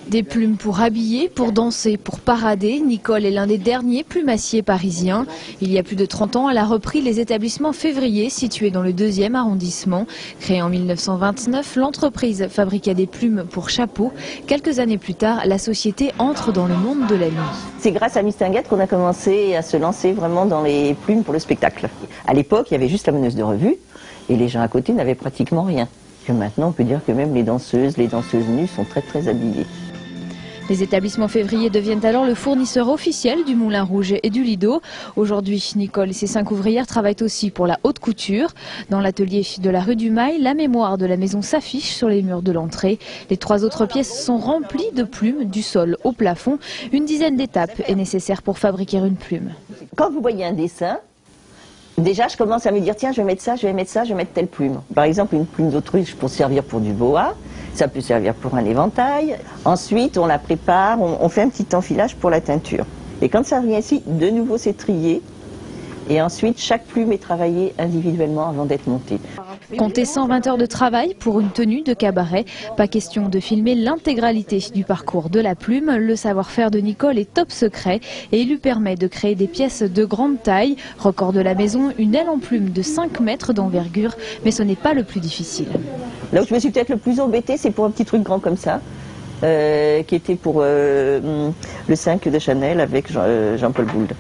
Des plumes pour habiller, pour danser, pour parader, Nicole est l'un des derniers plumassiers parisiens. Il y a plus de 30 ans, elle a repris les établissements Février situés dans le 2e arrondissement. Créée en 1929, l'entreprise fabriquait des plumes pour chapeaux. Quelques années plus tard, la société entre dans le monde de la nuit. C'est grâce à Mistinguett qu'on a commencé à se lancer vraiment dans les plumes pour le spectacle. À l'époque, il y avait juste la meneuse de revue et les gens à côté n'avaient pratiquement rien. Et maintenant, on peut dire que même les danseuses nues sont très habillées. Les établissements Février deviennent alors le fournisseur officiel du Moulin Rouge et du Lido. Aujourd'hui, Nicole et ses 5 ouvrières travaillent aussi pour la haute couture. Dans l'atelier de la rue du Mail, la mémoire de la maison s'affiche sur les murs de l'entrée. Les 3 autres pièces sont remplies de plumes, du sol au plafond. Une dizaine d'étapes est nécessaire pour fabriquer une plume. Quand vous voyez un dessin, déjà je commence à me dire tiens, je vais mettre ça, je vais mettre telle plume. Par exemple, une plume d'autruche pour servir pour du boa. Ça peut servir pour un éventail. Ensuite, on la prépare, on fait un petit enfilage pour la teinture. Et quand ça vient ici, de nouveau c'est trié. Et ensuite, chaque plume est travaillée individuellement avant d'être montée. Comptez 120 heures de travail pour une tenue de cabaret. Pas question de filmer l'intégralité du parcours de la plume. Le savoir-faire de Nicole est top secret et il lui permet de créer des pièces de grande taille. Record de la maison, une aile en plume de 5 mètres d'envergure. Mais ce n'est pas le plus difficile. Là où je me suis peut-être le plus embêtée, c'est pour un petit truc grand comme ça, qui était pour le 5 de Chanel avec Jean-Paul Gould.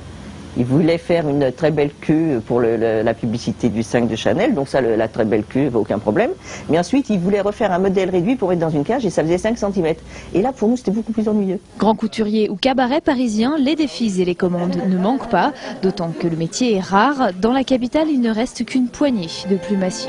Il voulait faire une très belle queue pour la publicité du 5 de Chanel, donc ça, la très belle queue, aucun problème. Mais ensuite, il voulait refaire un modèle réduit pour mettre dans une cage et ça faisait 5 cm. Et là, pour nous, c'était beaucoup plus ennuyeux. Grand couturier ou cabaret parisien, les défis et les commandes ne manquent pas, d'autant que le métier est rare. Dans la capitale, il ne reste qu'une poignée de plumassiers.